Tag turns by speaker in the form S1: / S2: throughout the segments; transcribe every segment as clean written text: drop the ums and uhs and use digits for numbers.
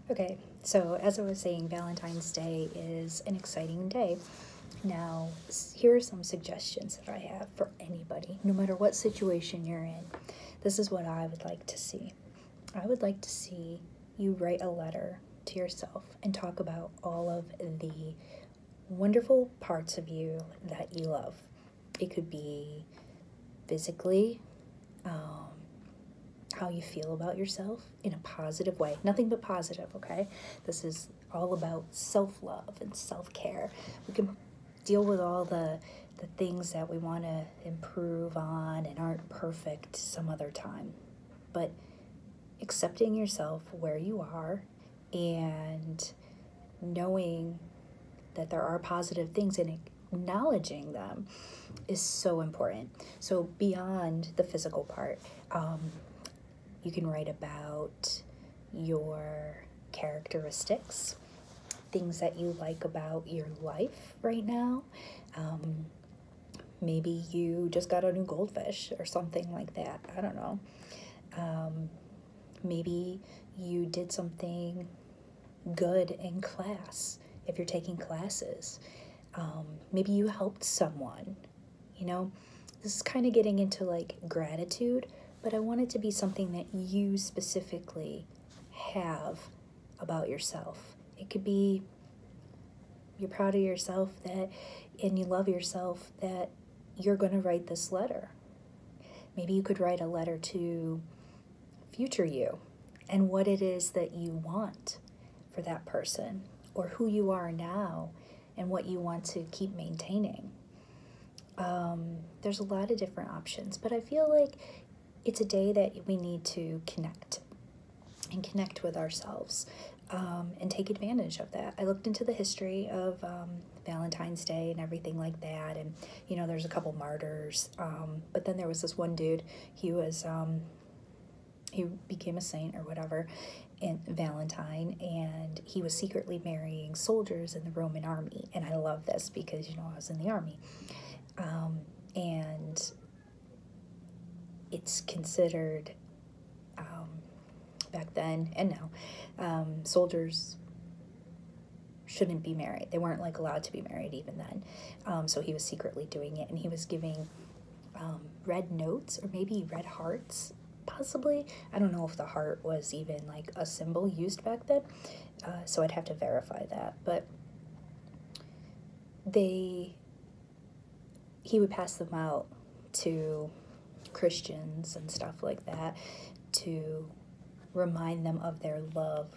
S1: Okay, so as I was saying, Valentine's Day is an exciting day. Now, here are some suggestions that I have for anybody, no matter what situation you're in. This is what I would like to see. I would like to see you write a letter to yourself and talk about all of the wonderful parts of you that you love. It could be physically, how you feel about yourself in a positive way. Nothing but positive, okay? This is all about self-love and self-care. We can deal with all the things that we want to improve on and aren't perfect some other time. But accepting yourself where you are and knowing that there are positive things and acknowledging them is so important. So beyond the physical part, you can write about your characteristics, things that you like about your life right now. Maybe you just got a new goldfish or something like that. I don't know. Maybe you did something good in class if you're taking classes. Maybe you helped someone. This is kind of getting into like gratitude, but I want it to be something that you specifically have about yourself. It could be you're proud of yourself and you love yourself that you're going to write this letter. Maybe you could write a letter to future you and what it is that you want for that person, or who you are now and what you want to keep maintaining. There's a lot of different options, but I feel like it's a day that we need to connect with ourselves, and take advantage of that. I looked into the history of Valentine's Day and everything like that, and there's a couple martyrs, but then there was this one dude. He became a saint or whatever, and Valentine, and he was secretly marrying soldiers in the Roman army. And I love this because I was in the army, and it's considered, back then and now, soldiers shouldn't be married. They weren't allowed to be married even then. So he was secretly doing it, and he was giving red notes, or maybe red hearts, possibly. I don't know if the heart was even a symbol used back then, so I'd have to verify that. But he would pass them out to Christians and stuff like that to remind them of their love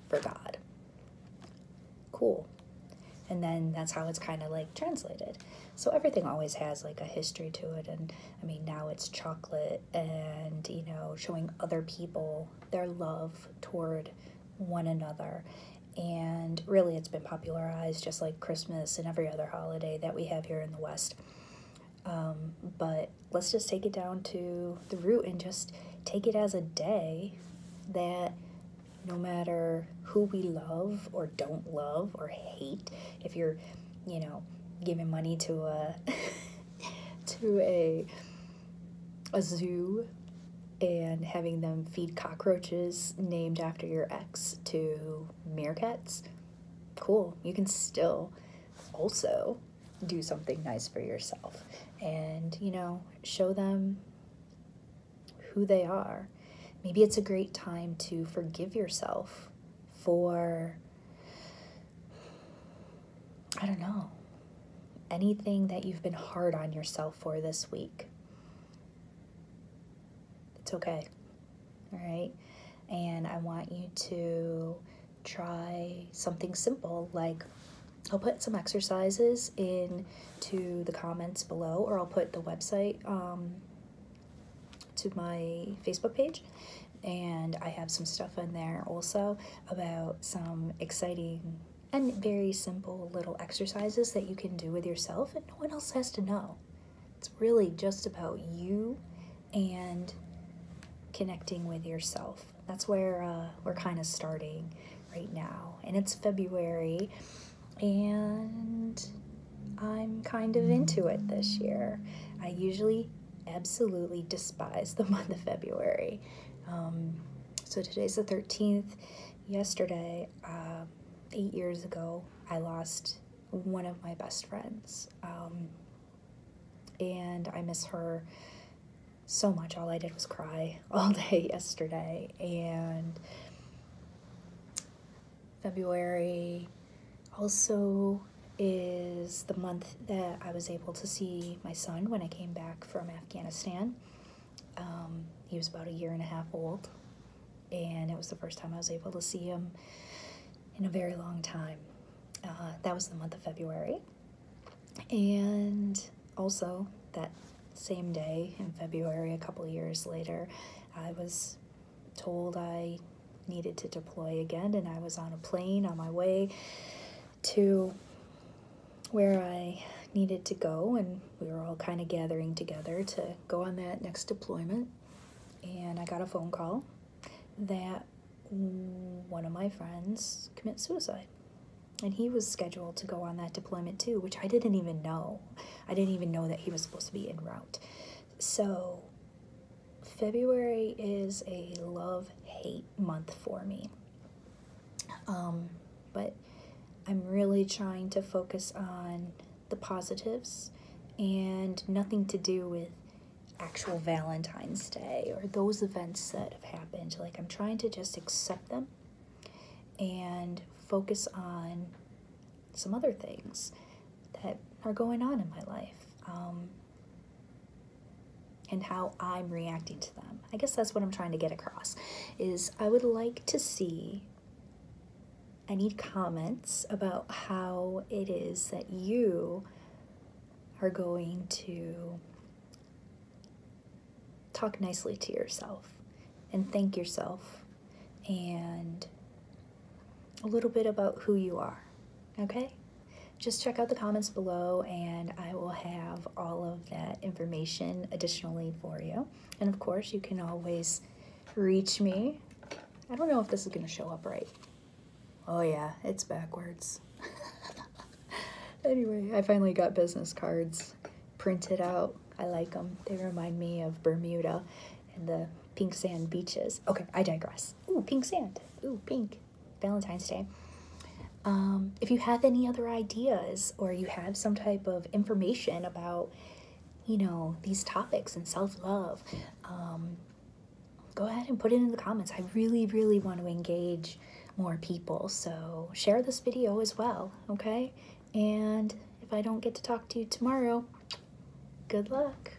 S1: for God. Cool. And then that's how it's kind of translated. So everything always has a history to it. And I mean, now it's chocolate and, showing other people their love toward one another. And really, it's been popularized just like Christmas and every other holiday that we have here in the West. But let's just take it down to the root and just take it as a day that no matter who we love or don't love or hate, if you're, giving money to a zoo and having them feed cockroaches named after your ex to meerkats, cool. You can still also do something nice for yourself and, show them who they are. Maybe it's a great time to forgive yourself for, I don't know, anything that you've been hard on yourself for this week. It's okay, all right? And I want you to try something simple, I'll put some exercises into the comments below, or I'll put the website to my Facebook page, and I have some stuff in there also about some exciting and very simple little exercises that you can do with yourself, and no one else has to know. It's really just about you and connecting with yourself. That's where we're kind of starting right now, and it's February, and I'm kind of into it this year. I usually absolutely despise the month of February. So today's the 13th. yesterday, 8 years ago, I lost one of my best friends. And I miss her so much. All I did was cry all day yesterday. And February also is the month that I was able to see my son when I came back from Afghanistan. He was about 1.5 years old, and it was the first time I was able to see him in a very long time. That was the month of February. And also that same day in February, a couple of years later, I was told I needed to deploy again, and I was on a plane on my way to where I needed to go, and we were all kind of gathering together to go on that next deployment. And I got a phone call that one of my friends committed suicide. And he was scheduled to go on that deployment too, which I didn't even know. I didn't even know that he was supposed to be en route. So February is a love-hate month for me. But I'm really trying to focus on the positives and nothing to do with actual Valentine's Day or those events that have happened. Like, I'm trying to just accept them and focus on some other things that are going on in my life, and how I'm reacting to them. I guess that's what I'm trying to get across, is I would like to see, I need comments about how it is that you are going to talk nicely to yourself and thank yourself, and a little bit about who you are, okay? Just check out the comments below, and I will have all of that information additionally for you. And of course, you can always reach me. I don't know if this is going to show up right. Oh yeah, it's backwards. Anyway, I finally got business cards printed out. I like them. They remind me of Bermuda and the pink sand beaches. Okay, I digress. Ooh, pink sand. Ooh, pink. Valentine's Day. If you have any other ideas, or you have some type of information about, you know, these topics and self-love, go ahead and put it in the comments. I really, really want to engage more people, so share this video as well, okay? And if I don't get to talk to you tomorrow, good luck.